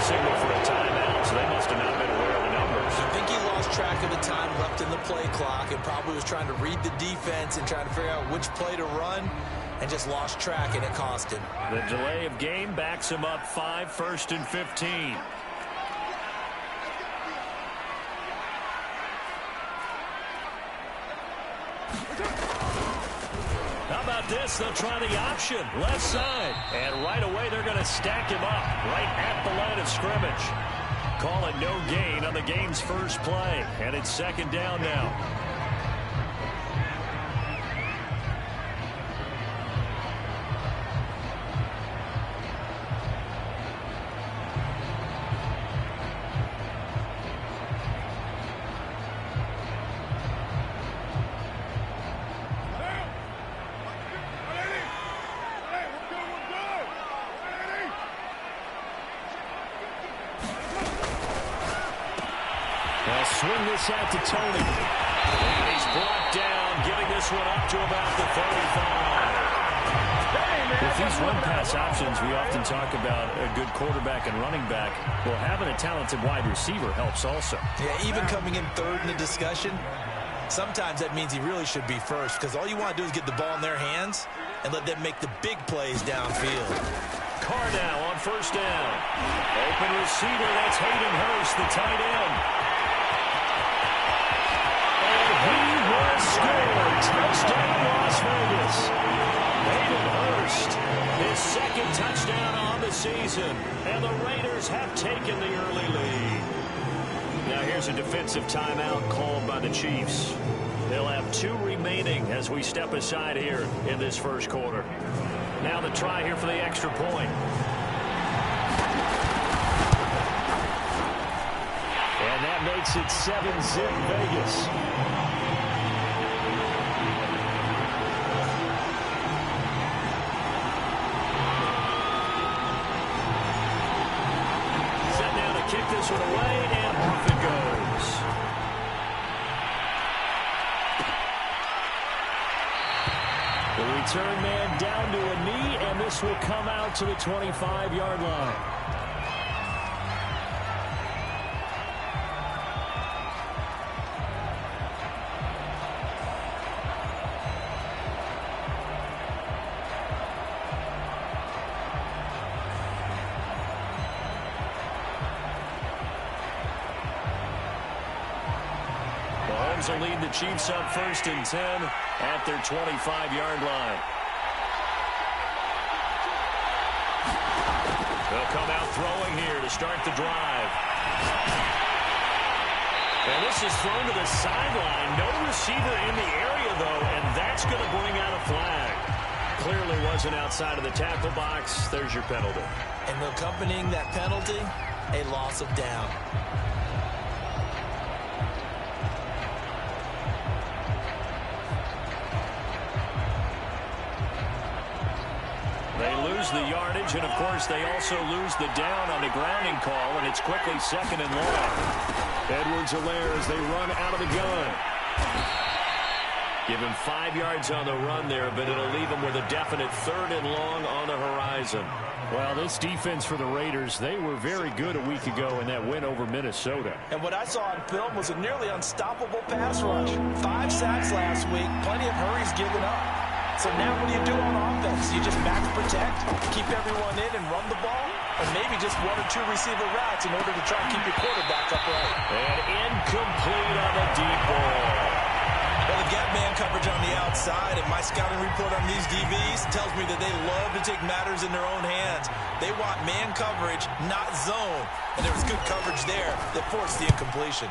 the signal for a timeout, so they must have not been aware of the numbers. I think he lost track of the time left in the play clock and probably was trying to read the defense and trying to figure out which play to run and just lost track, and it cost him. The delay of game backs him up 5, 1st and 15. How about this? They'll try the option, left side. And right away, they're going to stack him up right at the line of scrimmage. Call it no gain on the game's first play. And it's 2nd down now. Swing this out to Tony. And he's brought down, giving this one up to about the 35. With these run-pass options, we often talk about a good quarterback and running back. Well, having a talented wide receiver helps also. Yeah, even coming in third in the discussion, sometimes that means he really should be first, because all you want to do is get the ball in their hands and let them make the big plays downfield. Carr now on 1st down. Open receiver, that's Hayden Hurst, the tight end. He will score. Touchdown, Las Vegas. Hayden Hurst, his 2nd touchdown on the season. And the Raiders have taken the early lead. Now here's a defensive timeout called by the Chiefs. They'll have 2 remaining as we step aside here in this first quarter. Now the try here for the extra point. And that makes it 7-zip Vegas. Kick this one away, and off it goes. The return man down to a knee, and this will come out to the 25-yard line. Will lead the Chiefs up 1st and 10 at their 25-yard line. They'll come out throwing here to start the drive. And this is thrown to the sideline. No receiver in the area, though, and that's going to bring out a flag. Clearly wasn't outside of the tackle box. There's your penalty. And accompanying that penalty, a loss of down. They lose the yardage, and, of course, they also lose the down on the grounding call, and it's quickly 2nd and long. Edwards-Helaire as they run out of the gun. Give him 5 yards on the run there, but it'll leave him with a definite 3rd and long on the horizon. Well, this defense for the Raiders, they were very good a week ago in that win over Minnesota. And what I saw on film was a nearly unstoppable pass rush. 5 sacks last week, plenty of hurries given up. So now what do you do on offense? You just max protect, keep everyone in and run the ball, or maybe just 1 or 2 receiver routes in order to try and keep your quarterback upright. And incomplete on the deep ball. Well, they've got man coverage on the outside, and my scouting report on these DBs tells me that they love to take matters in their own hands. They want man coverage, not zone. And there was good coverage there that forced the incompletion.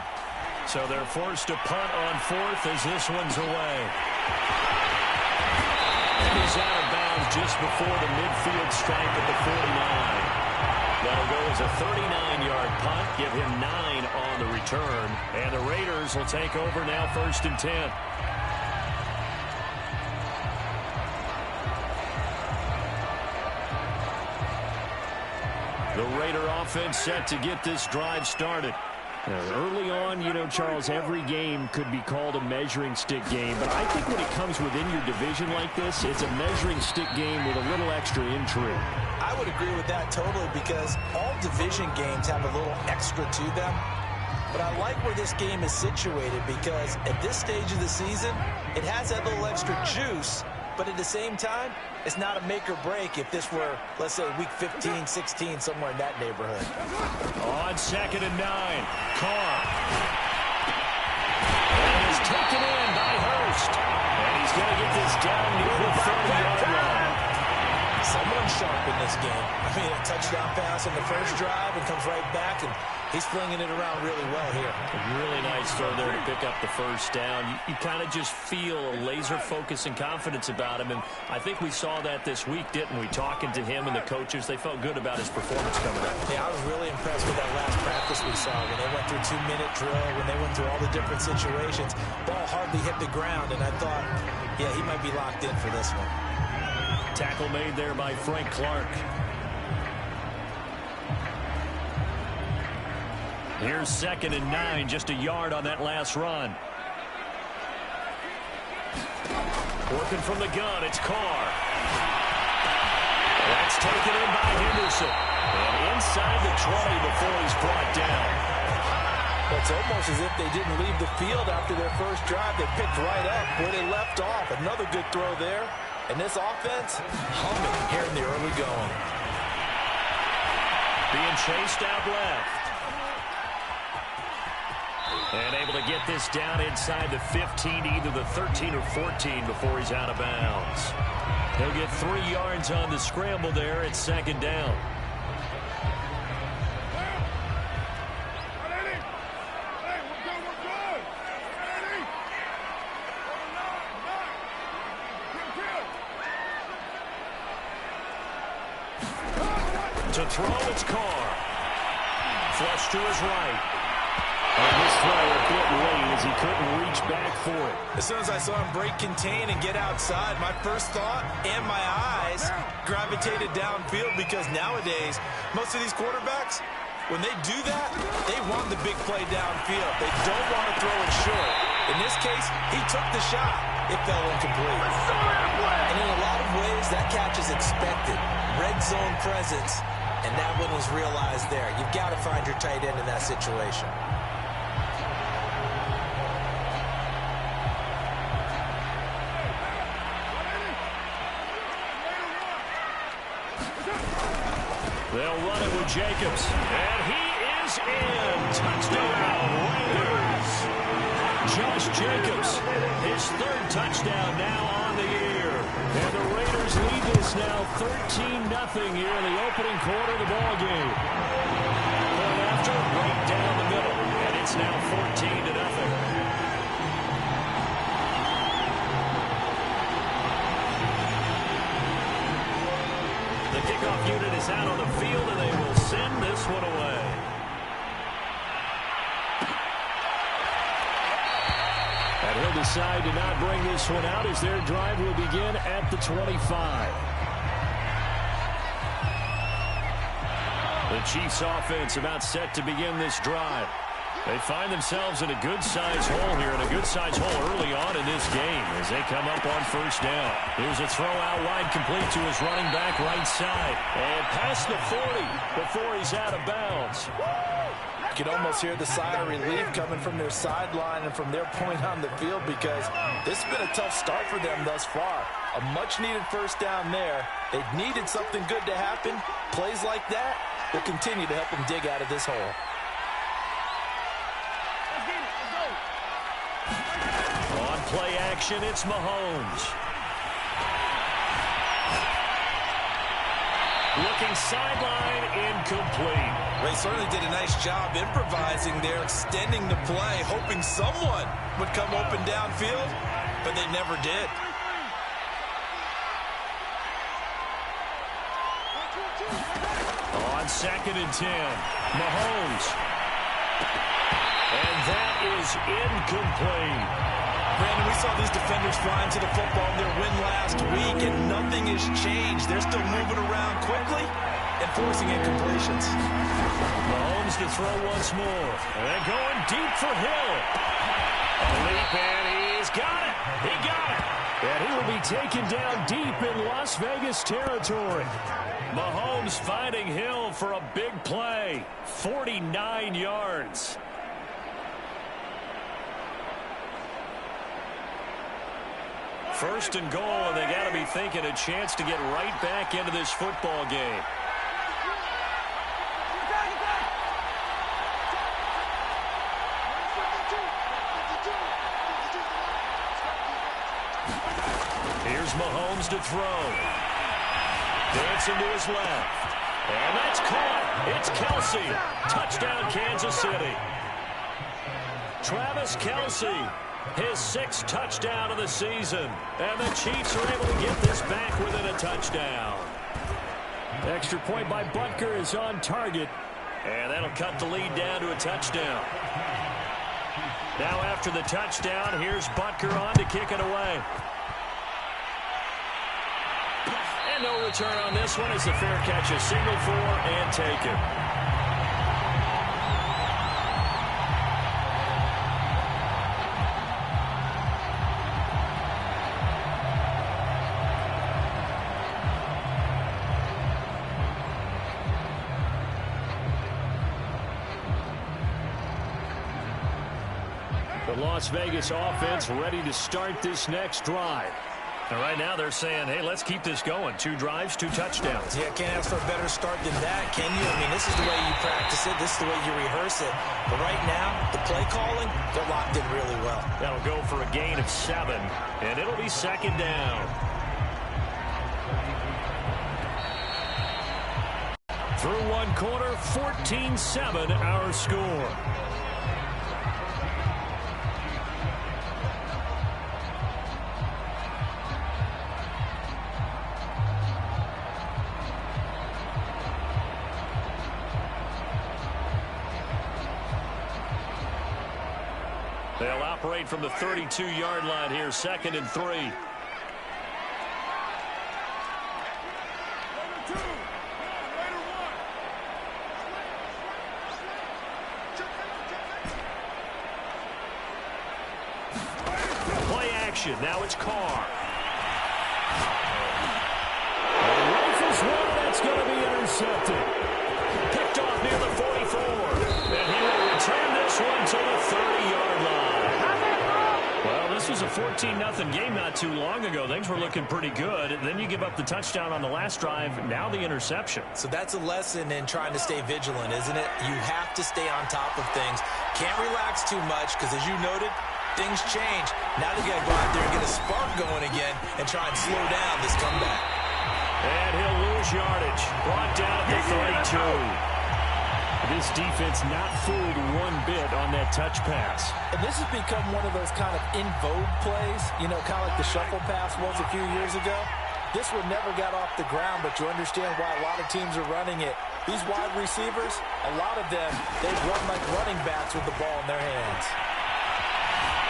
So they're forced to punt on 4th as this one's away. He's out of bounds just before the midfield stripe at the 49. That'll go as a 39-yard punt, give him 9 on the return. And the Raiders will take over now 1st and 10. The Raider offense set to get this drive started. Early on, you know, Charles, every game could be called a measuring stick game. But I think when it comes within your division like this, it's a measuring stick game with a little extra intrigue. I would agree with that totally, because all division games have a little extra to them. But I like where this game is situated, because at this stage of the season, it has that little extra juice. But at the same time, it's not a make or break if this were, let's say, week 15, 16, somewhere in that neighborhood. On 2nd and 9, Carr. And he's taken in by Hurst. And he's going to get this down near the 30-yard line. Someone sharp in this game. I mean, a touchdown pass in the first drive and comes right back, and he's flinging it around really well here. A really nice throw there to pick up the first down. You kind of just feel a laser focus and confidence about him, and I think we saw that this week, didn't we? Talking to him and the coaches, they felt good about his performance coming up. Yeah, I was really impressed with that last practice we saw when they went through 2-minute drill, when they went through all the different situations. Ball hardly hit the ground, and I thought, yeah, he might be locked in for this one. Tackle made there by Frank Clark. Here's 2nd and 9, just a yard on that last run. Working from the gun, it's Carr. That's taken in by Henderson. And inside the 20 before he's brought down. It's almost as if they didn't leave the field after their first drive. They picked right up where they left off. Another good throw there. And this offense, humming here in the early going. Being chased out left. And able to get this down inside the 15, either the 13 or 14 before he's out of bounds. He'll get 3 yards on the scramble there. It's 2nd down. To throw, it's Carr. Flush to his right. And this throw a bit late as he couldn't reach back for it. As soon as I saw him break contain and get outside, my first thought and my eyes gravitated downfield, because nowadays, most of these quarterbacks, when they do that, they want the big play downfield. They don't want to throw it short. In this case, he took the shot. It fell incomplete. And in a lot of ways, that catch is expected. Red zone presence, and that one was realized there. You've got to find your tight end in that situation. They'll run it with Jacobs. And he is in. Touchdown, Raiders. Josh Jacobs, his 3rd touchdown now on the year. And the Raiders lead this now 13-0 here in the opening quarter of the ball game. Point after, right down the middle. And it's now 14-0. The kickoff unit is out on the field, and they will send this one away. And he'll decide to not bring this one out as their drive will begin at the 25. The Chiefs offense about set to begin this drive. They find themselves in a good-sized hole here, and a good-sized hole early on in this game as they come up on 1st down. Here's a throw out wide, complete to his running back right side. And past the 40 before he's out of bounds. You can almost hear the sigh of relief coming from their sideline and from their point on the field, because this has been a tough start for them thus far. A much-needed first down there. They needed something good to happen. Plays like that will continue to help them dig out of this hole. On play action, it's Mahomes. Looking sideline, incomplete. They certainly did a nice job improvising there, extending the play, hoping someone would come open downfield, but they never did. On 2nd and 10, Mahomes. And that is incomplete. Brandon, we saw these defenders flying to the football in their win last week, and nothing has changed. They're still moving around quickly, and forcing incompletions. Mahomes to throw once more. And going deep for Hill. A leap, and he's got it. He got it. And he will be taken down deep in Las Vegas territory. Mahomes finding Hill for a big play. 49 yards. First and goal, and they got to be thinking a chance to get right back into this football game. Here's Mahomes to throw. Dancing to his left. And that's caught. It's Kelsey. Touchdown, Kansas City. Travis Kelsey. His 6th touchdown of the season. And the Chiefs are able to get this back within a touchdown. Extra point by Butker is on target. And that'll cut the lead down to a touchdown. Now after the touchdown, here's Butker on to kick it away. And no return on this one as the fair catch is signaled for and taken. The Las Vegas offense ready to start this next drive. And right now they're saying, hey, let's keep this going. 2 drives, 2 touchdowns. Yeah, can't ask for a better start than that, can you? I mean, this is the way you practice it. This is the way you rehearse it. But right now, the play calling, they're locked in really well. That'll go for a gain of 7, and it'll be 2nd down. Through one quarter, 14-7 our score. They'll operate from the 32-yard line here, 2nd and 3. Play action. Now it's Carr. Rifles one. That's going to be intercepted. Picked off near the 44. And he will return this one to the 30-yard line. Well, this was a 14-0 game not too long ago. Things were looking pretty good. And then you give up the touchdown on the last drive. Now the interception. So that's a lesson in trying to stay vigilant, isn't it? You have to stay on top of things. Can't relax too much because, as you noted, things change. Now they got to go out there and get a spark going again and try and slow down this comeback. And he'll lose yardage. Brought down at the 32. This defense not fooled one bit on that touch pass. And this has become one of those kind of in vogue plays, you know, kind of like the shuffle pass was a few years ago. This one never got off the ground, but you understand why a lot of teams are running it. These wide receivers, a lot of them, they run like running backs with the ball in their hands.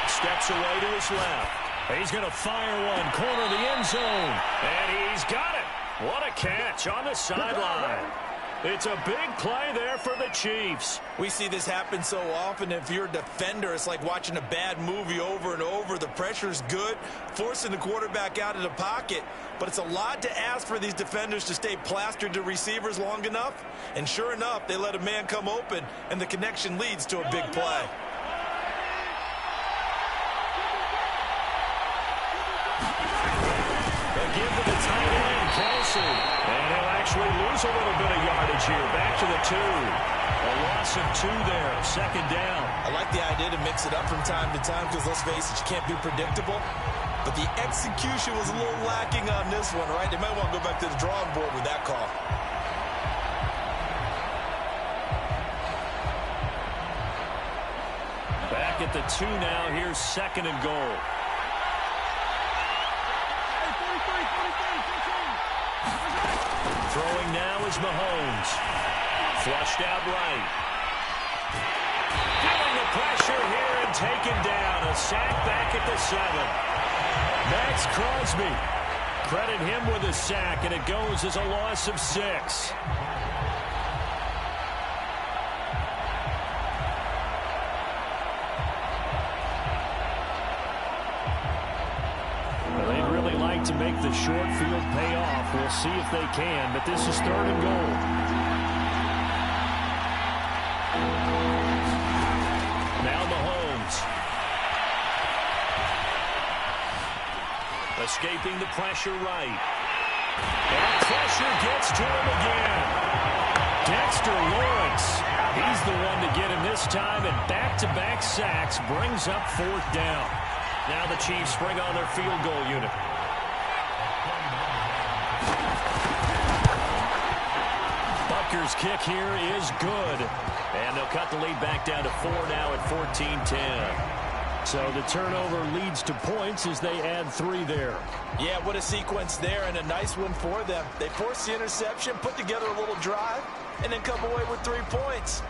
Steps away to his left. He's going to fire one, corner of the end zone. And he's got it. What a catch on the sideline. It's a big play there for the Chiefs. We see this happen so often. If you're a defender, it's like watching a bad movie over and over. The pressure's good, forcing the quarterback out of the pocket. But it's a lot to ask for these defenders to stay plastered to receivers long enough. And sure enough, they let a man come open, and the connection leads to a big play. Give to the tight end, Kelsey. And he'll actually lose a little bit of yardage here. Back to the 2. A loss of 2 there. 2nd down. I like the idea to mix it up from time to time because, let's face it, you can't be predictable. But the execution was a little lacking on this one, right? They might want to go back to the drawing board with that call. Back at the 2 now. Here's 2nd and goal. Throwing now is Mahomes. Flushed out right. Feeling the pressure here and taken down. A sack back at the 7. Max Crosby credit him with a sack, and it goes as a loss of 6. They'd really like to make the short field pay off. We'll see if they can, but this is 3rd and goal. Now Mahomes. Escaping the pressure right. And pressure gets to him again. Dexter Lawrence. He's the one to get him this time, and back-to-back sacks brings up 4th down. Now the Chiefs bring on their field goal unit. Butker's kick here is good. And they'll cut the lead back down to 4 now at 14-10. So the turnover leads to points as they add 3 there. Yeah, what a sequence there, and a nice one for them. They force the interception, put together a little drive, and then come away with 3 points.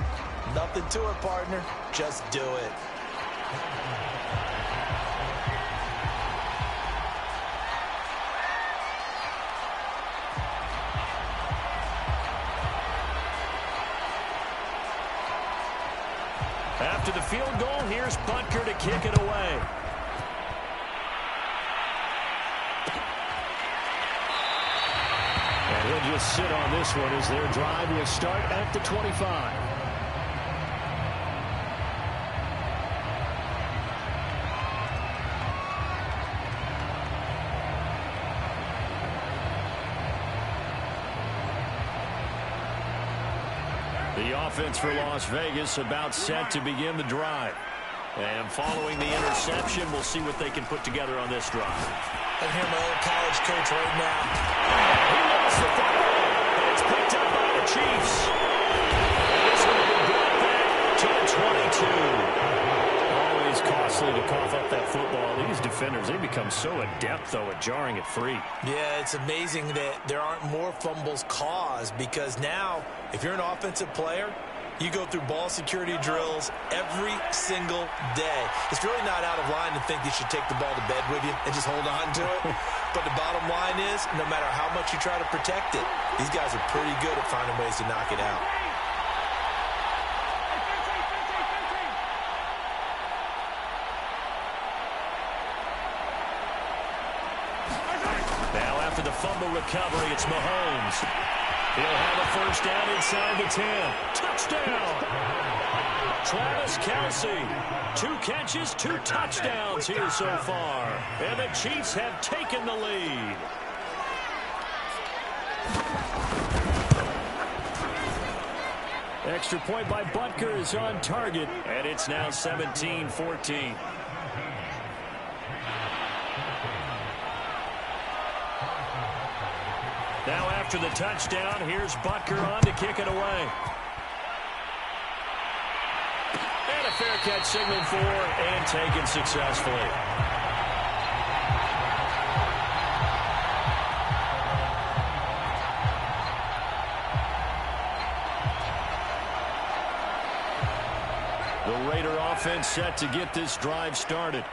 Nothing to it, partner. Just do it. After the field goal, here's Butker to kick it away. And he'll just sit on this one as their drive will start at the 25. The offense for Las Vegas about set to begin the drive. And following the interception, we'll see what they can put together on this drive. I hear my old college coach right now. He lost the football. It's picked up by the Chiefs. And this will be brought back to the 22. Always costly to cough up that football. These defenders, they become so adept, though, at jarring it free. Yeah, it's amazing that there aren't more fumbles caused, because now, if you're an offensive player, you go through ball security drills every single day. It's really not out of line to think you should take the ball to bed with you and just hold on to it. But the bottom line is, no matter how much you try to protect it, these guys are pretty good at finding ways to knock it out. Now after the fumble recovery, it's Mahomes. He'll have a first down inside the 10. Touchdown! Travis Kelce. 2 catches, 2 touchdowns here so far. And the Chiefs have taken the lead. Extra point by Butker is on target. And it's now 17-14. Now after the touchdown, here's Butker on to kick it away. And a fair catch signaled for and taken successfully. The Raider offense set to get this drive started.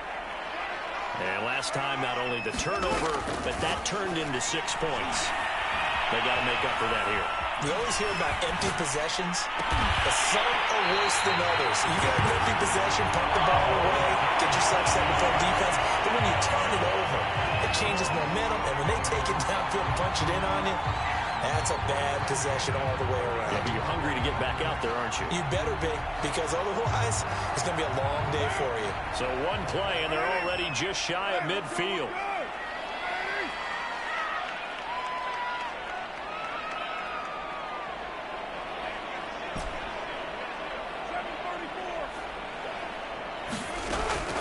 And last time, not only the turnover, but that turned into 6 points. They got to make up for that here. We always hear about empty possessions, but some are worse than others. You got an empty possession, pump the ball away, get yourself set before defense, but when you turn it over, it changes momentum, and when they take it downfield and punch it in on you, that's a bad possession all the way around. Yeah, but you're hungry to get back out there, aren't you? You better be, because otherwise, it's going to be a long day for you. So one play, and they're already just shy of midfield.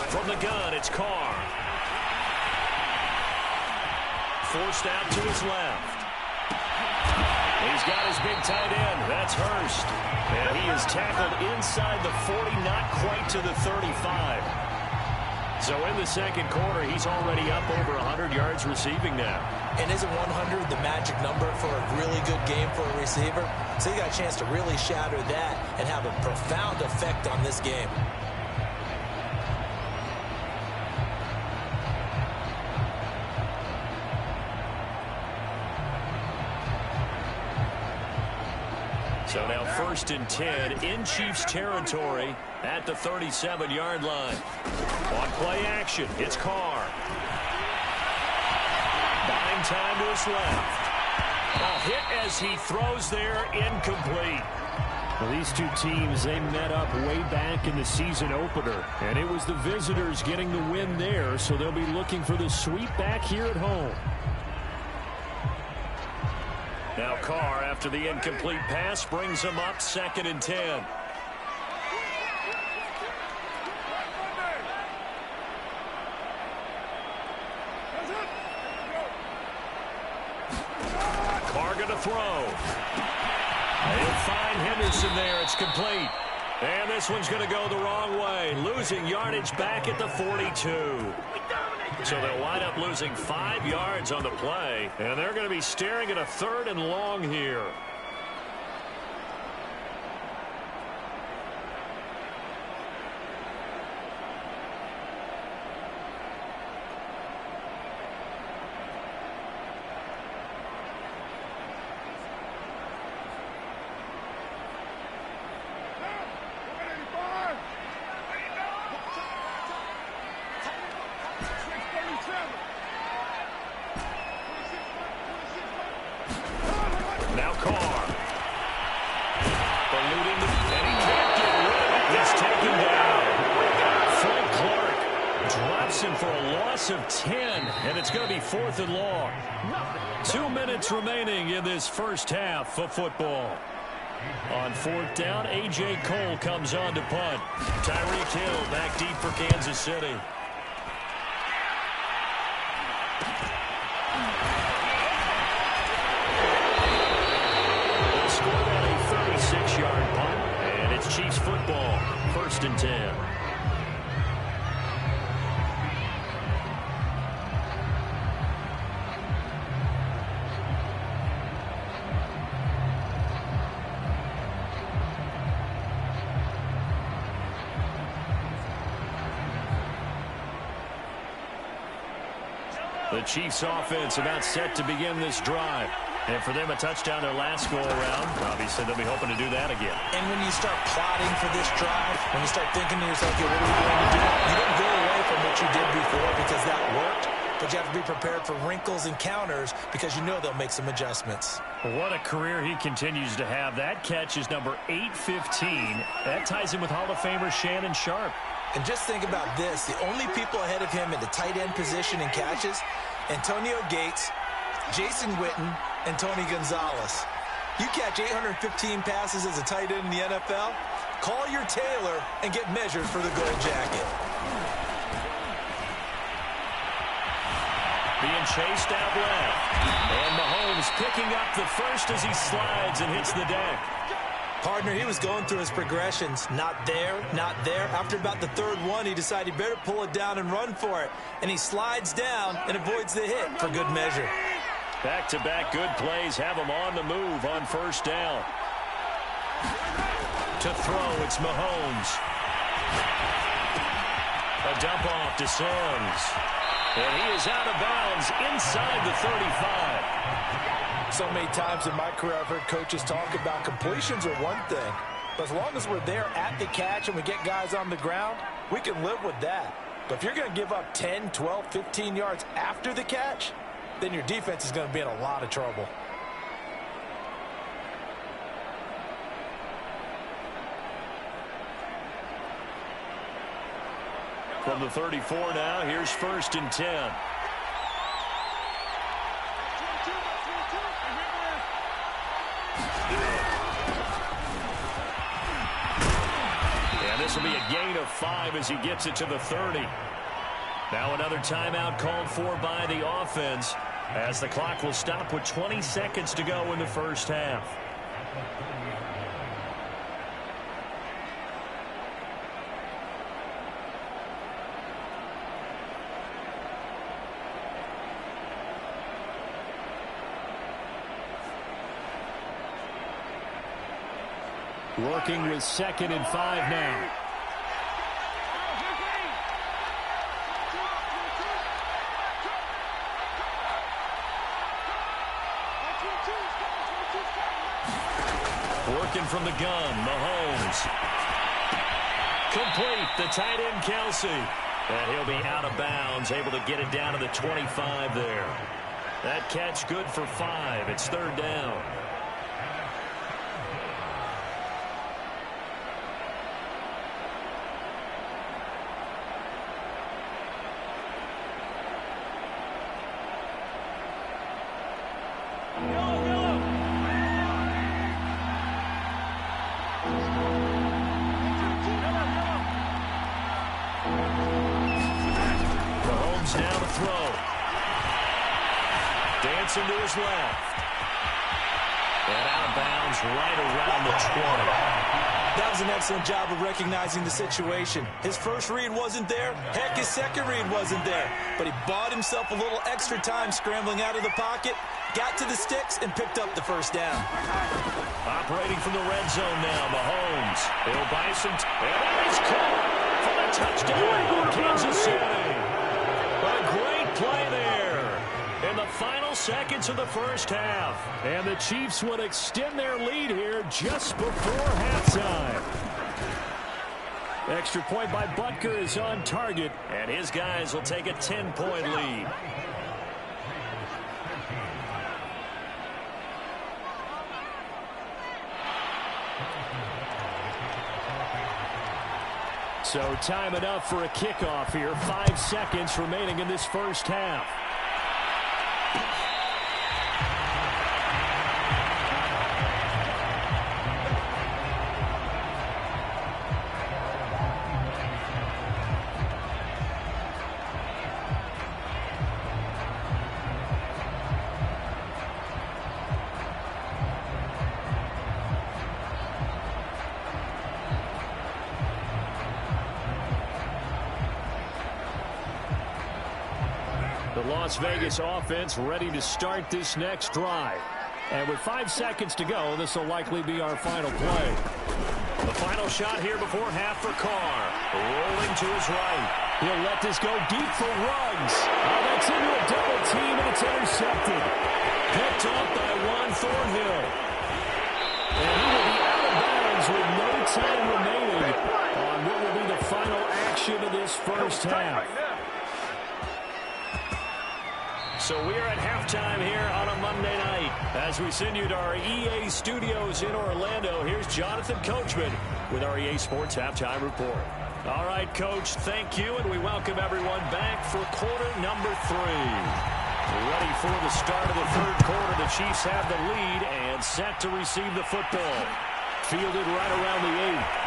From the gun, it's Carr. Forced out to his left. He's got his big tight end. That's Hurst. And he is tackled inside the 40, not quite to the 35. So in the second quarter, he's already up over 100 yards receiving now. And isn't 100 the magic number for a really good game for a receiver? So he got a chance to really shatter that and have a profound effect on this game. first and 10 in Chiefs territory at the 37-yard line. On play action, it's Carr. Buying time to his left. A hit as he throws there, incomplete. Well, these two teams, they met up way back in the season opener, and it was the visitors getting the win there, so they'll be looking for the sweep back here at home. Now Carr, after the incomplete pass, brings him up 2nd and 10. Carr going to throw. They'll find Henderson there. It's complete. And this one's going to go the wrong way. Losing yardage back at the 42. So they'll wind up losing 5 yards on the play. And they're going to be staring at a 3rd and long here. Now Carr. Eluding the... And he can't get rid of it. He's taken down. Frank Clark drops him for a loss of 10. And it's going to be 4th and long. 2 minutes remaining in this first half of football. On 4th down, A.J. Cole comes on to punt. Tyreek Hill back deep for Kansas City. Chiefs football, 1st and 10. The Chiefs offense about set to begin this drive. And for them, a touchdown their last go-around. Obviously, they'll be hoping to do that again. And when you start plotting for this drive, when you start thinking to yourself, okay, what are we going to do? You don't go away from what you did before because that worked. But you have to be prepared for wrinkles and counters because you know they'll make some adjustments. What a career he continues to have. That catch is number 815. That ties him with Hall of Famer Shannon Sharp. And just think about this. The only people ahead of him in the tight end position in catches, Antonio Gates, Jason Witten, and Tony Gonzalez. You catch 815 passes as a tight end in the NFL, call your tailor and get measured for the gold jacket. Being chased out left. And Mahomes picking up the first as he slides and hits the deck. Partner, he was going through his progressions. Not there, not there. After about the 3rd one, he decided he better pull it down and run for it. And he slides down and avoids the hit for good measure. Back-to-back good plays have him on the move on 1st down. To throw, it's Mahomes. A dump off to Sims. And he is out of bounds inside the 35. So many times in my career, I've heard coaches talk about completions are one thing. But as long as we're there at the catch and we get guys on the ground, we can live with that. But if you're going to give up 10, 12, 15 yards after the catch, then your defense is going to be in a lot of trouble. From the 34 now, here's 1st and 10. And this will be a gain of 5 as he gets it to the 30. Now another timeout called for by the offense as the clock will stop with 20 seconds to go in the first half. Working with 2nd and 5 now. Working from the gun, Mahomes. Complete, the tight end, Kelsey. And he'll be out of bounds, able to get it down to the 25 there. That catch good for 5. It's third down. Now to throw. Dancing to his left. And out of bounds right around the 20. That was an excellent job of recognizing the situation. His first read wasn't there. Heck, his second read wasn't there. But he bought himself a little extra time scrambling out of the pocket, got to the sticks, and picked up the first down. Operating from the red zone now, Mahomes. He'll buy some. And he's caught for the touchdown, Kansas City. A great play there in the final seconds of the first half. And the Chiefs would extend their lead here just before halftime. Extra point by Butker is on target, and his guys will take a 10-point lead. So time enough for a kickoff here. 5 seconds remaining in this first half. The Las Vegas offense ready to start this next drive. And with 5 seconds to go, this will likely be our final play. The final shot here before half for Carr. Rolling to his right. He'll let this go deep for Ruggs. Oh, that's into a double team, and it's intercepted. Picked up by Juan Thornhill. And he will be out of bounds with no time remaining on what will be the final action of this first half. So we are at halftime here on a Monday night. As we send you to our EA studios in Orlando, here's Jonathan Coachman with our EA Sports Halftime Report. All right, Coach, thank you, and we welcome everyone back for quarter number 3. Ready for the start of the third quarter. The Chiefs have the lead and set to receive the football. Fielded right around the 8.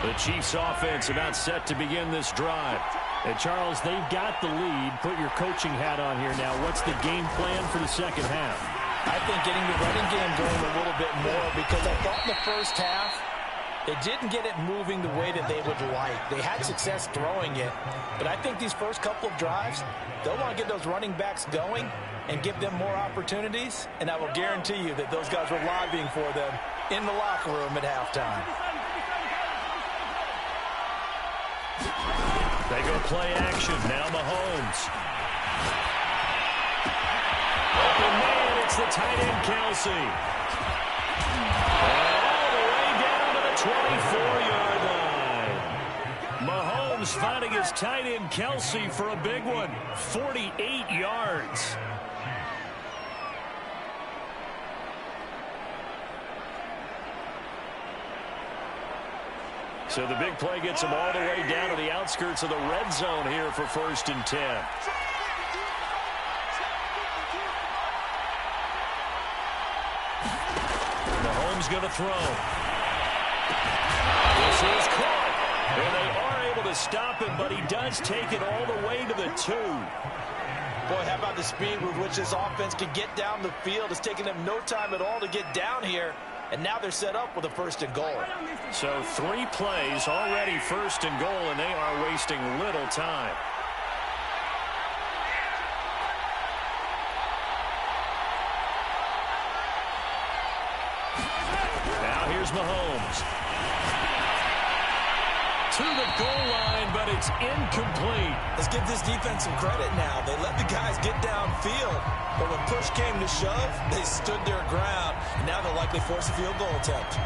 The Chiefs offense about set to begin this drive. And Charles, they've got the lead. Put your coaching hat on here now. What's the game plan for the second half? I think getting the running game going a little bit more, because I thought in the first half they didn't get it moving the way that they would like. They had success throwing it, but I think these first couple of drives, they'll want to get those running backs going and give them more opportunities, and I will guarantee you that those guys were lobbying for them in the locker room at halftime. They go play action. Now Mahomes. Open man, it's the tight end, Kelsey. And all the way down to the 24-yard line. Mahomes finding his tight end, Kelsey, for a big one. 48 yards. So the big play gets him all the way down to the outskirts of the red zone here for 1st and 10. Mahomes going to throw. This is caught. And they are able to stop him, but he does take it all the way to the 2. Boy, how about the speed with which this offense can get down the field? It's taking them no time at all to get down here. and now they're set up with a 1st and goal. So 3 plays already 1st and goal, and they are wasting little time. Now here's Mahomes. To the goal line, but it's incomplete. Let's give this defense some credit now. They let the guys get downfield, but when push came to shove, they stood their ground, and now they'll likely force a field goal attempt.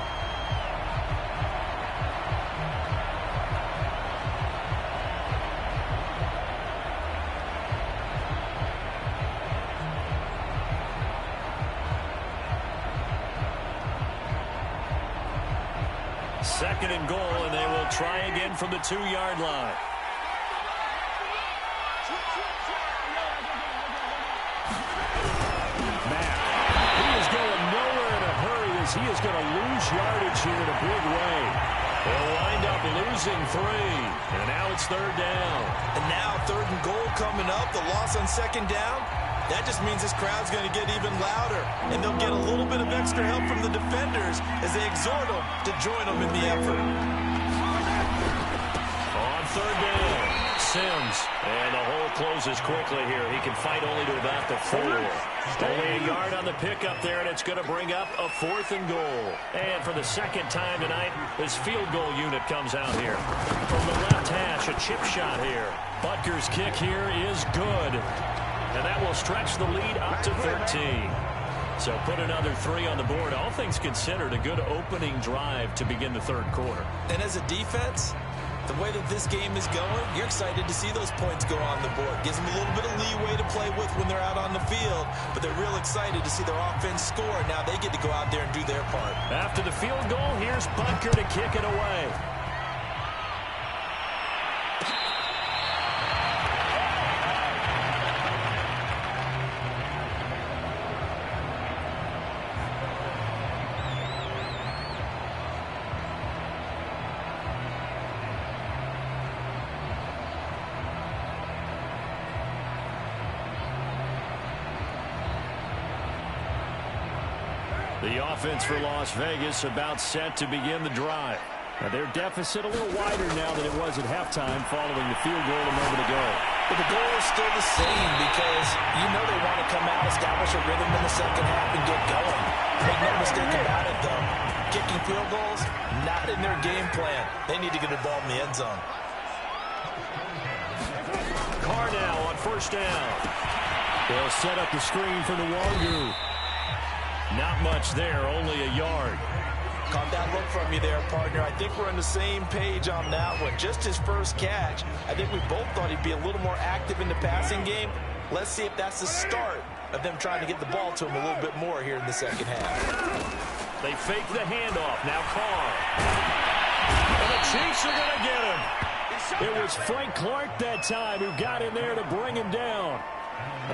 Second and goal, and they will try again from the 2-yard line. Matt, he is going nowhere in a hurry as he is going to lose yardage here in a big way. They'll wind up losing 3, and now it's 3rd down. And now 3rd and goal coming up, the loss on 2nd down. That just means this crowd's going to get even louder, and they'll get a little bit of extra help from the defenders as they exhort them to join them in the effort. On 3rd down, Sims, and the hole closes quickly here. He can fight only to about the 4. Only a yard on the pickup there, and it's going to bring up a 4th and goal. And for the 2nd time tonight, this field goal unit comes out here. From the left hash, a chip shot here. Butker's kick here is good. And that will stretch the lead up to 13. So put another 3 on the board. All things considered, a good opening drive to begin the 3rd quarter. And as a defense, the way that this game is going, you're excited to see those points go on the board. Gives them a little bit of leeway to play with when they're out on the field. But they're real excited to see their offense score. Now they get to go out there and do their part. After the field goal, here's Butker to kick it away. The offense for Las Vegas about set to begin the drive. Now their deficit a little wider now than it was at halftime following the field goal a moment ago. But the goal is still the same because you know they want to come out, establish a rhythm in the 2nd half, and get going. Make no mistake about it, though. Kicking field goals, not in their game plan. They need to get the ball in the end zone. Carr now on 1st down. They'll set up the screen for Nwangu. Not much there, only a yard. Caught that look from you there, partner. I think we're on the same page on that one. Just his first catch. I think we both thought he'd be a little more active in the passing game. Let's see if that's the start of them trying to get the ball to him a little bit more here in the 2nd half. They fake the handoff. Now Carr. And the Chiefs are going to get him. It was Frank Clark that time who got in there to bring him down.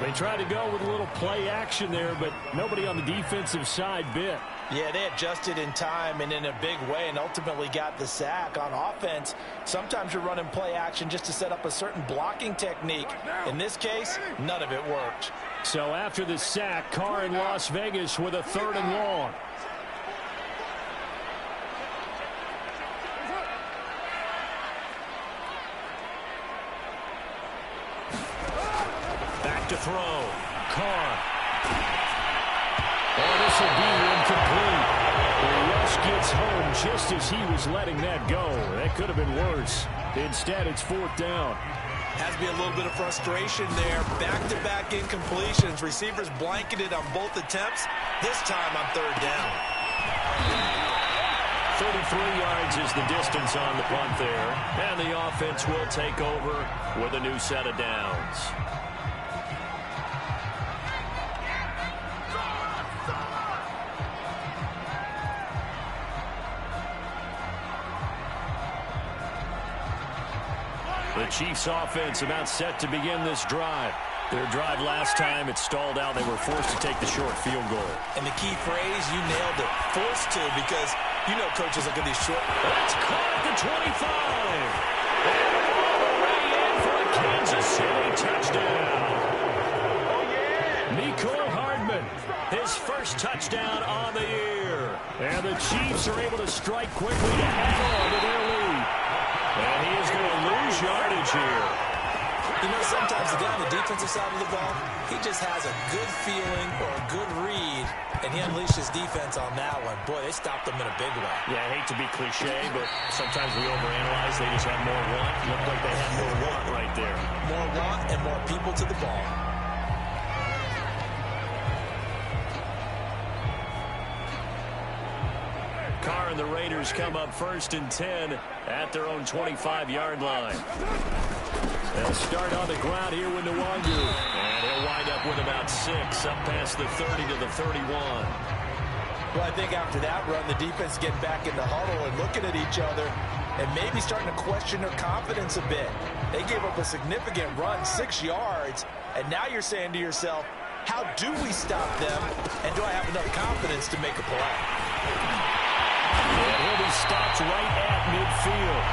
They tried to go with a little play action there, but nobody on the defensive side bit. Yeah, they adjusted in time and in a big way and ultimately got the sack. On offense, sometimes you're running play action just to set up a certain blocking technique. In this case, none of it worked. So after the sack, Carr in Las Vegas with a 3rd and long. Back to throw. Carr. Oh, this will be incomplete. The rush gets home just as he was letting that go. That could have been worse. Instead, it's 4th down. Has to be a little bit of frustration there. Back-to-back incompletions. Receivers blanketed on both attempts. This time on 3rd down. 33 yards is the distance on the punt there. And the offense will take over with a new set of downs. The Chiefs offense about set to begin this drive. Their drive last time, it stalled out. They were forced to take the short field goal. And the key phrase, you nailed it. Forced to, because you know coaches look at these short. That's caught at the 25. And all the way in for a Kansas City touchdown. Mecole Hardman, his first touchdown on the year. And the Chiefs are able to strike quickly to hang on to their lead. And he is going to lose yardage here. You know, sometimes the guy on the defensive side of the ball, he just has a good feeling or a good read, and he unleashed his defense on that one. Boy, they stopped him in a big way. Yeah, I hate to be cliche, but sometimes we overanalyze. They just have more want. Looked like they had more want right there. More want and more people to the ball. Carr and the Raiders come up 1st and 10 at their own 25-yard line. They'll start on the ground here with Nwangu. And he'll wind up with about 6 up past the 30 to the 31. Well, I think after that run, the defense getting back in the huddle and looking at each other and maybe starting to question their confidence a bit. They gave up a significant run, 6 yards, and now you're saying to yourself, how do we stop them, and do I have enough confidence to make a play? And he'll be stopped right at midfield.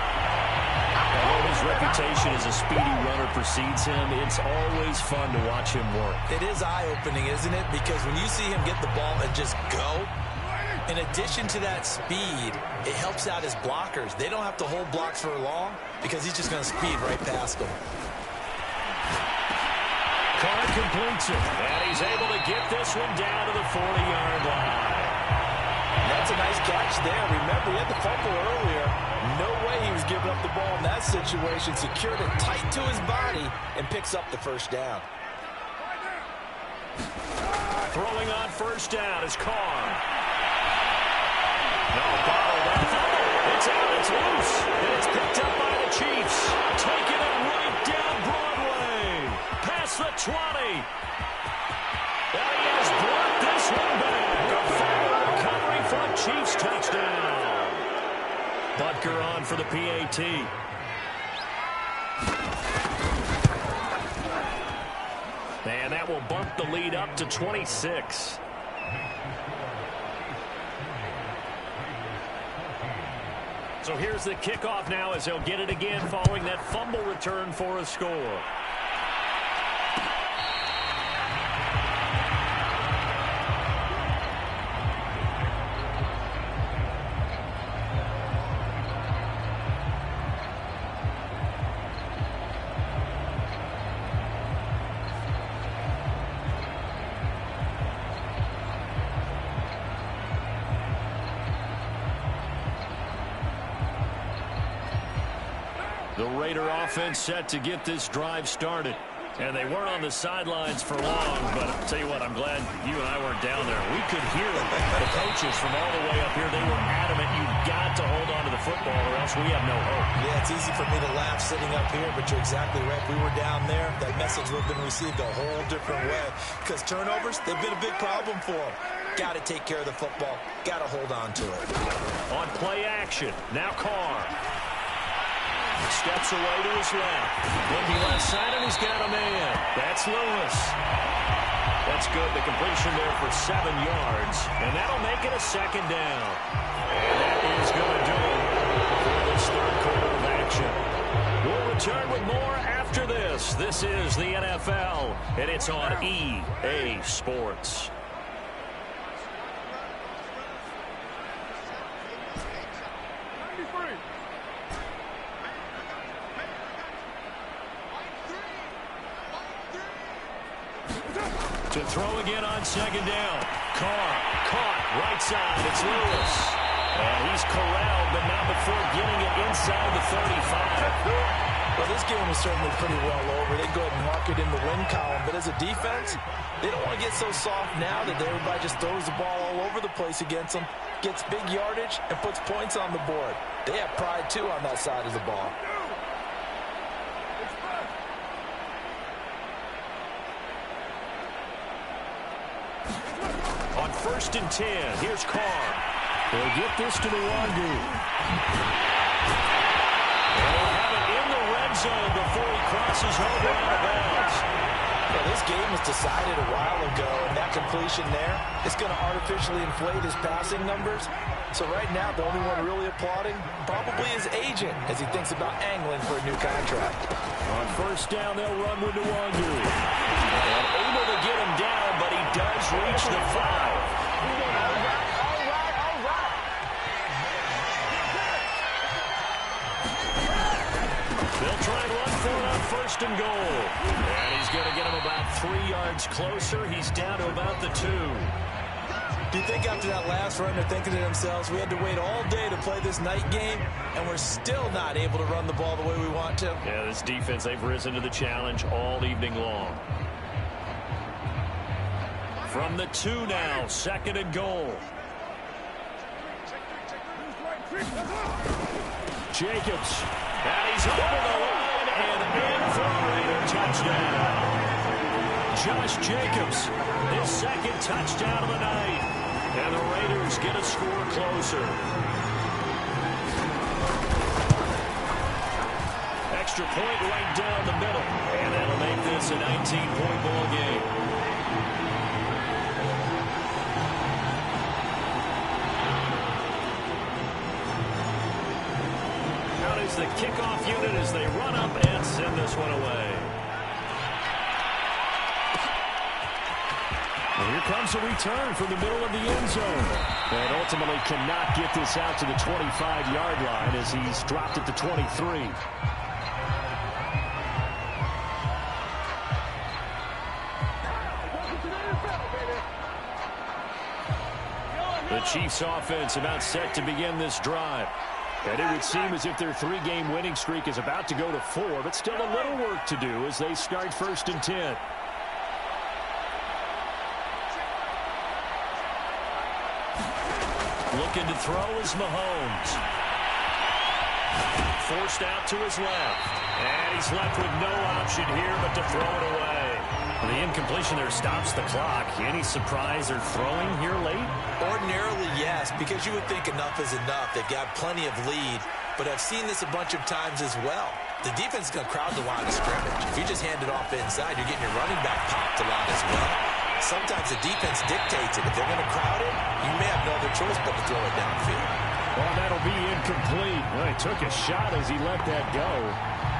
Although his reputation as a speedy runner precedes him, it's always fun to watch him work. It is eye-opening, isn't it? Because when you see him get the ball and just go, in addition to that speed, it helps out his blockers. They don't have to hold blocks for long because he's just going to speed right past them. Carr completes it, and he's able to get this one down to the 40-yard line. That's a nice catch there. Remember, he had the fumble earlier. No way he was giving up the ball in that situation. Secured it tight to his body and picks up the first down. Throwing on first down is Carr. No, bottled up. It's out, it's loose, and it's picked up by the Chiefs. Taking it right down Broadway. Past the 20. And he has brought this one back. For a Chiefs touchdown. Butker on for the PAT. And that will bump the lead up to 26. So here's the kickoff now as he'll get it again following that fumble return for a score. The Raider offense set to get this drive started. And they weren't on the sidelines for long, but I'll tell you what, I'm glad you and I weren't down there. We could hear the coaches from all the way up here. They were adamant, you've got to hold on to the football or else we have no hope. Yeah, it's easy for me to laugh sitting up here, but you're exactly right. We were down there. That message would have been received a whole different way. Because turnovers, they've been a big problem for them. Got to take care of the football. Got to hold on to it. On play action, now Carr. Steps away to his left. Looking left side, and he's got a man. That's Lewis. That's good. The completion there for 7 yards. And that'll make it a second down. And that is going to do it for this third quarter of action. We'll return with more after this. This is the NFL, and it's on EA Sports. To throw again on second down. Carr caught right side. It's Lewis. And he's corralled, but not before getting it inside the 35. Well, this game is certainly pretty well over. They go ahead and mark it in the win column. But as a defense, they don't want to get so soft now that everybody just throws the ball all over the place against them, gets big yardage, and puts points on the board. They have pride, too, on that side of the ball. On 1st and 10, here's Carr. They'll get this to Nwangu. They'll have it in the red zone before he crosses over out of bounds. Well, this game was decided a while ago, and that completion there is going to artificially inflate his passing numbers. So right now, the only one really applauding probably his agent as he thinks about angling for a new contract. On first down, they'll run with Nwangu. And able to get him down, but he does reach the 5. for it on first and goal. And he's going to get him about 3 yards closer. He's down to about the 2. Do you think after that last run they're thinking to themselves, we had to wait all day to play this night game, and we're still not able to run the ball the way we want to? Yeah, this defense, they've risen to the challenge all evening long. From the 2 now, second and goal. Jacobs. And he's over the line and in for a Raider touchdown. Josh Jacobs, his second touchdown of the night. And the Raiders get a score closer. Extra point right down the middle. And that'll make this a 19-point ball game. The kickoff unit as they run up and send this one away. And here comes a return from the middle of the end zone. And ultimately cannot get this out to the 25-yard line as he's dropped at the 23. The Chiefs offense about set to begin this drive. And it would seem as if their 3-game winning streak is about to go to 4, but still a little work to do as they start first and 10. Looking to throw is Mahomes. Forced out to his left. And he's left with no option here but to throw it away. The incompletion there stops the clock. Any surprise they're throwing here late? Ordinarily, yes, because you would think enough is enough. They've got plenty of lead, but I've seen this a bunch of times as well. The defense is going to crowd the line of scrimmage. If you just hand it off inside, you're getting your running back popped a lot as well. Sometimes the defense dictates it. If they're going to crowd it, you may have no other choice but to throw it downfield. Well, that'll be incomplete. Well, he took a shot as he let that go.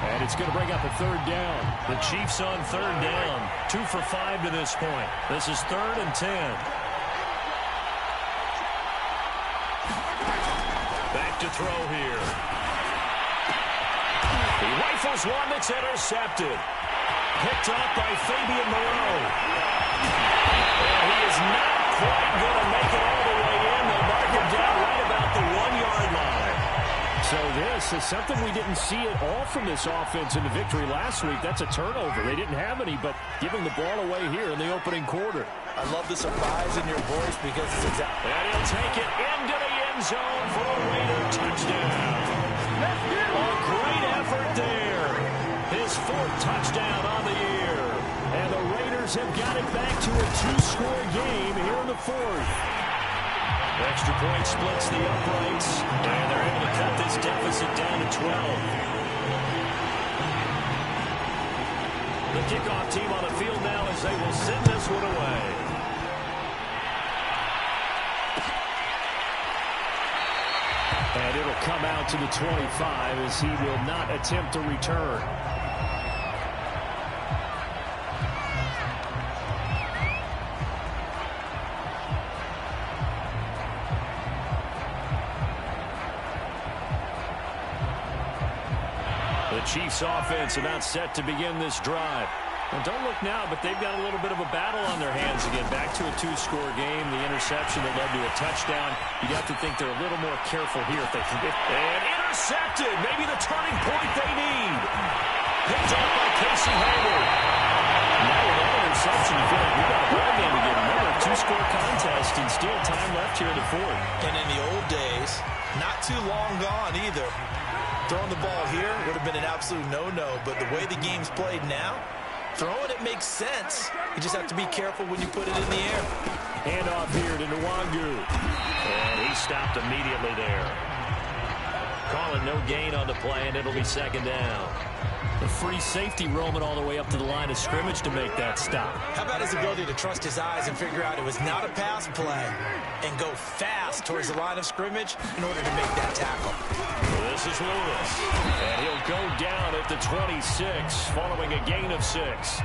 And it's going to bring up a third down. The Chiefs on third down. 2 for 5 to this point. This is 3rd and 10. Back to throw here. He rifles one that's intercepted. Picked up by Fabian Moreau. And he is not quite going to make it all the way in. They'll mark him down right about the 1-yard line. So this is something we didn't see at all from this offense in the victory last week. That's a turnover. They didn't have any, but giving the ball away here in the opening quarter. I love the surprise in your voice because it's exactly. And he'll take it into the end zone for a Raider touchdown. A great effort there. His 4th touchdown on the year. And the Raiders have got it back to a 2-score game here in the 4th. Extra point splits the uprights, and they're able to cut this deficit down to 12. The kickoff team on the field now as they will send this one away. And it'll come out to the 25 as he will not attempt to return. Chiefs offense about set to begin this drive. Well, don't look now, but they've got a little bit of a battle on their hands again. Back to a 2-score game. The interception that led to a touchdown. You'd have to think they're a little more careful here if they can get. And intercepted. Maybe the turning point they need. Picked up by Casey Hayward. Now with that interception, you feel like we've got a ball game again. Remember, a 2-score contest and still time left here in the 4th. And in the old days, not too long gone either. Throwing the ball here would have been an absolute no-no, but the way the game's played now, throwing it makes sense. You just have to be careful when you put it in the air. Handoff here to Nwangu. And he stopped immediately there. Calling no gain on the play, and it'll be 2nd down. The free safety roaming all the way up to the line of scrimmage to make that stop. How about his ability to trust his eyes and figure out it was not a pass play and go fast towards the line of scrimmage in order to make that tackle. This is Lewis. And he'll go down at the 26 following a gain of 6.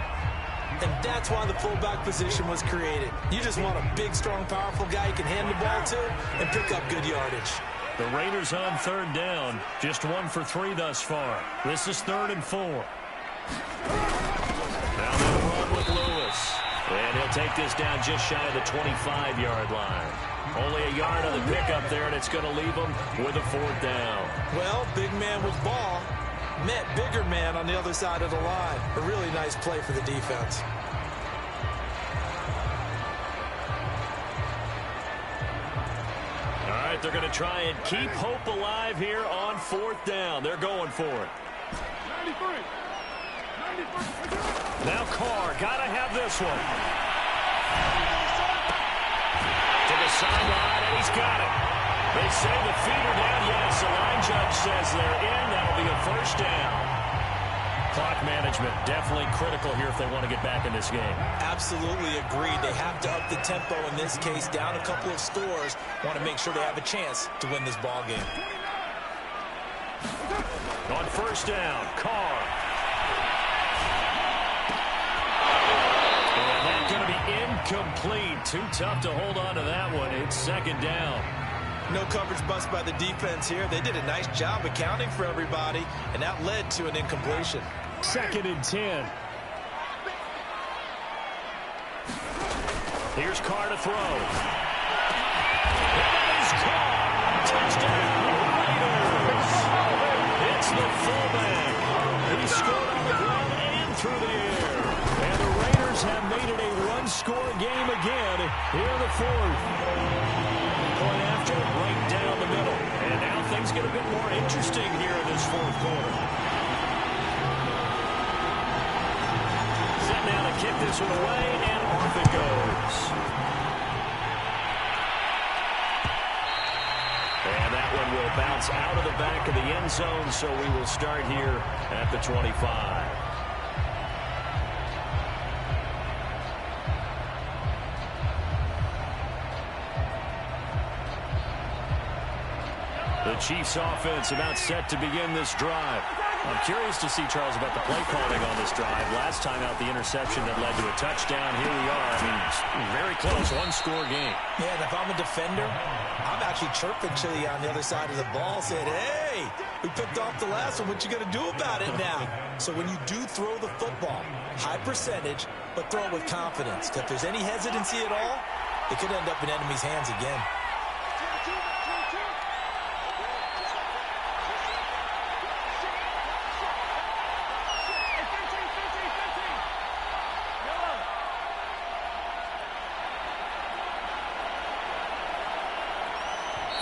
And that's why the fullback position was created. You just want a big, strong, powerful guy you can hand the ball to and pick up good yardage. The Raiders on third down. Just 1 for 3 thus far. This is 3rd and 4. Now they'll run with Lewis. And he'll take this down just shy of the 25-yard line. Only a yard on the pickup there, and it's going to leave him with a 4th down. Well, big man with ball met bigger man on the other side of the line. A really nice play for the defense. All right, they're going to try and keep hope alive here on 4th down. They're going for it. 93. Now Carr, got to have this one. To the sideline, and he's got it. They say the feet are down. Yes, the line judge says they're in. That'll be a 1st down. Clock management definitely critical here if they want to get back in this game. Absolutely agreed. They have to up the tempo in this case, down a couple of scores. Want to make sure they have a chance to win this ball game. On 1st down, Carr. And that's going to be incomplete. Too tough to hold on to that one. It's 2nd down. No coverage bust by the defense here. They did a nice job accounting for everybody, and that led to an incompletion. 2nd and 10. Here's Carr to throw. That is Carr. Touchdown, Raiders. It's the fullback. He scored on the ground and through the air. And the Raiders have made it a one-score game again here in the 4th. Point after, right down the middle. And now things get a bit more interesting here in this 4th quarter. Set now to kick this one away, and off it goes. And that one will bounce out of the back of the end zone, so we will start here at the 25. The Chiefs offense about set to begin this drive. I'm curious to see, Charles, about the play calling on this drive. Last time out, the interception that led to a touchdown. Here we are. I mean, very close, one-score game. Yeah, and if I'm a defender, I'm actually chirping to you on the other side of the ball, saying, hey, we picked off the last one. What you going to do about it now? So when you do throw the football, high percentage, but throw it with confidence. Because if there's any hesitancy at all, it could end up in enemy's hands again.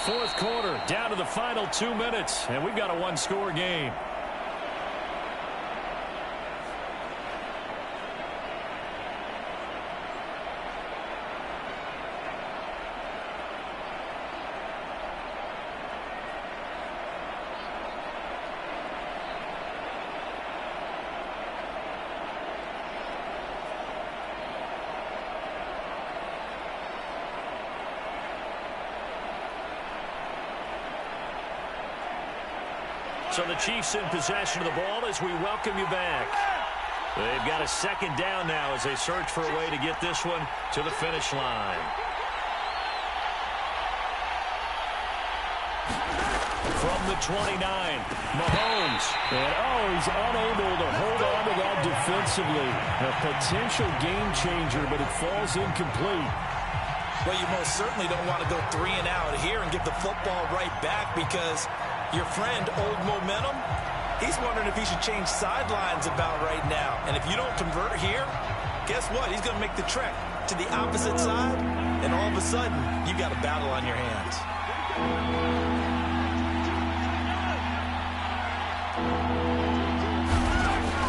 Fourth quarter, down to the final 2 minutes, and we've got a one-score game. So the Chiefs in possession of the ball as we welcome you back. They've got a 2nd down now as they search for a way to get this one to the finish line. From the 29, Mahomes. And he's unable to hold on to that defensively. A potential game changer, but it falls incomplete. Well, you most certainly don't want to go 3 and out here and get the football right back, because your friend, Old Momentum, he's wondering if he should change sidelines about right now. And if you don't convert here, guess what? He's going to make the trek to the opposite side, and all of a sudden, you've got a battle on your hands.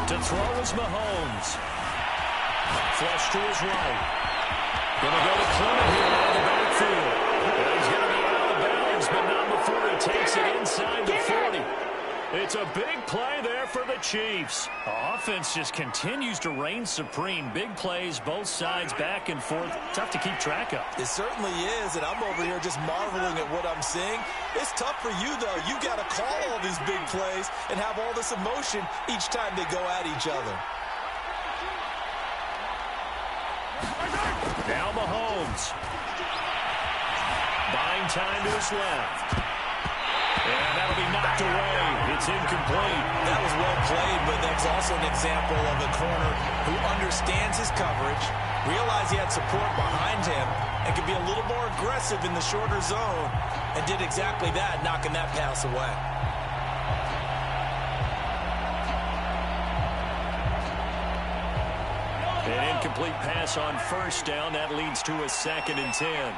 To throw is Mahomes. Flush to his right. Going to go to Clement here out of the backfield. And he's going to be out of bounds, but not before he takes it inside the 40. It's a big play there for the Chiefs. The offense just continues to reign supreme. Big plays, both sides, back and forth. Tough to keep track of. It certainly is, and I'm over here just marveling at what I'm seeing. It's tough for you, though. You got to call all these big plays and have all this emotion each time they go at each other. Now Mahomes. Buying time to his left. And that'll be knocked away. It's incomplete. That was well played, but that's also an example of a corner who understands his coverage, realized he had support behind him, and could be a little more aggressive in the shorter zone, and did exactly that, knocking that pass away. An incomplete pass on first down. That leads to a 2nd and 10.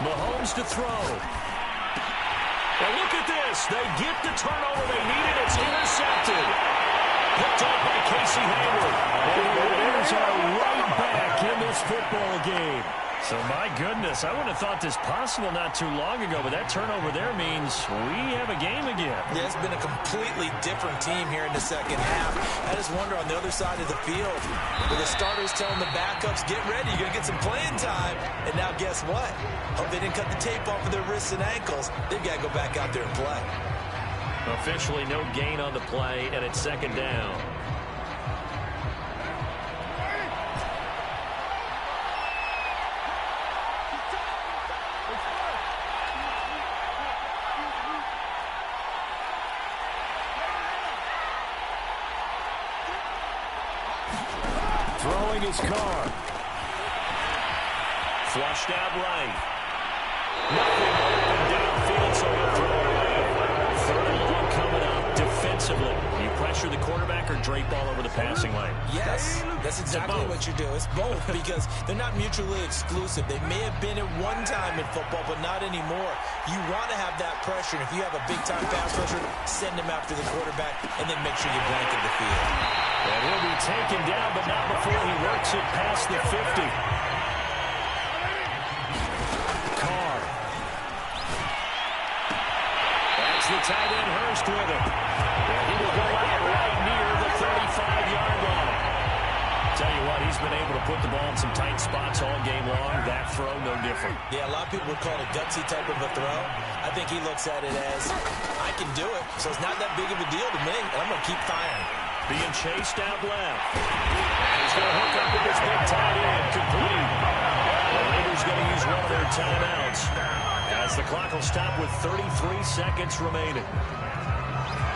Mahomes to throw. Well, look at this. They get the turnover they needed. It's intercepted. Picked up by Casey Hayward. And the Raiders are right back in this football game. So, my goodness, I wouldn't have thought this possible not too long ago, but that turnover there means we have a game again. Yeah, it's been a completely different team here in the second half. I just wonder on the other side of the field, with the starters telling the backups, get ready, you're going to get some playing time. And now guess what? Hope they didn't cut the tape off of their wrists and ankles. They've got to go back out there and play. Officially no gain on the play, and it's 2nd down. Throwing his car. Flushed out right. Nothing open downfield, so he'll throw it away. 3rd and long coming up defensively. You pressure the quarterback or drape all over the passing lane? Yes, that's exactly what you do. It's both because they're not mutually exclusive. They may have been at one time in football, but not anymore. You want to have that pressure, and if you have a big-time pass rusher, send him after the quarterback, and then make sure you blanket the field. And he'll be taken down, but not before he works it past the 50. Carr. That's the tight end, Hurst, with him. And he will go out right near the 35-yard line. Tell you what, he's been able to put the ball in some tight spots all game long. That throw, no different. Yeah, a lot of people would call it a gutsy type of a throw. I think he looks at it as, I can do it, so it's not that big of a deal to me, and I'm going to keep firing. Being chased out left. And he's going to hook up with this big tight end. Complete. The Raiders going to use one of their timeouts as the clock will stop with 33 seconds remaining.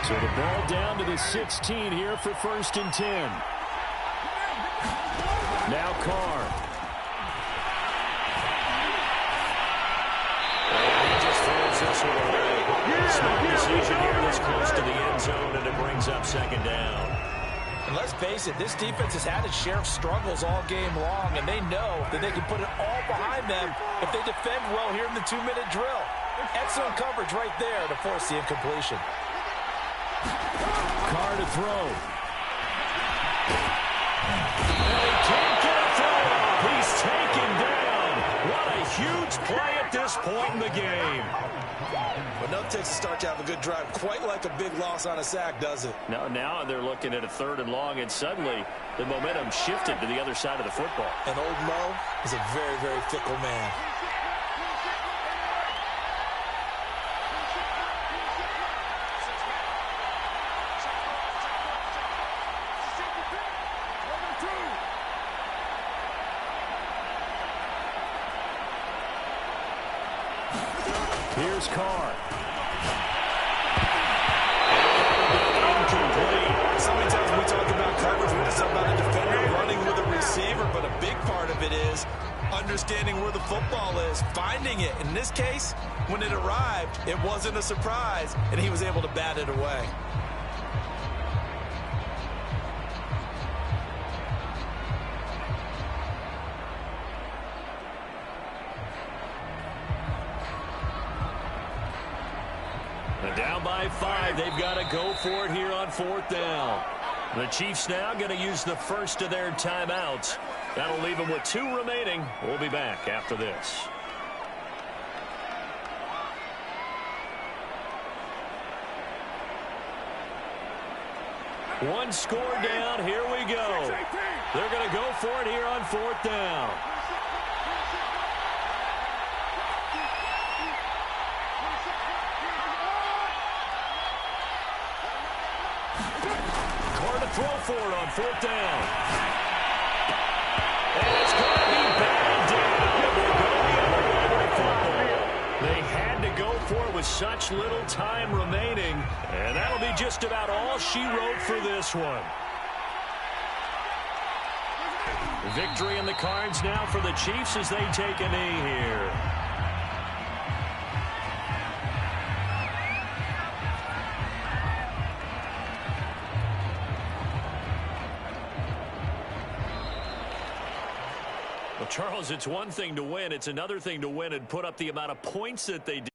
So the ball down to the 16 here for 1st and 10. Now Carr. And he just throws this one away. Smart decision here this close to the end zone, and it brings up 2nd down. And let's face it, this defense has had its share of struggles all game long, and they know that they can put it all behind them if they defend well here in the 2-minute drill. Excellent coverage right there to force the incompletion. Carr to throw. And he can't get a throw off. He's taken down. What a huge play at this point in the game. But no takes to start to have a good drive, quite like a big loss on a sack, does it? Now they're looking at a 3rd and long, and suddenly the momentum shifted to the other side of the football. And old Mo is a very, very fickle man. Here's Carr. So many times when we talk about coverage, we're just talking about a defender running with a receiver, but a big part of it is understanding where the football is, finding it. In this case, when it arrived, it wasn't a surprise, and he was able to bat it away. Down by 5. They've got to go for it here on 4th down. The Chiefs now going to use the first of their timeouts. That'll leave them with 2 remaining. We'll be back after this. One score down. Here we go. They're going to go for it here on 4th down. throw for it on 4th down. And it's going to be batted down. And we'll go the other way with football. They had to go for it with such little time remaining. And that'll be just about all she wrote for this one. Victory in the cards now for the Chiefs as they take a knee here. Well, Charles, it's one thing to win. It's another thing to win and put up the amount of points that they did.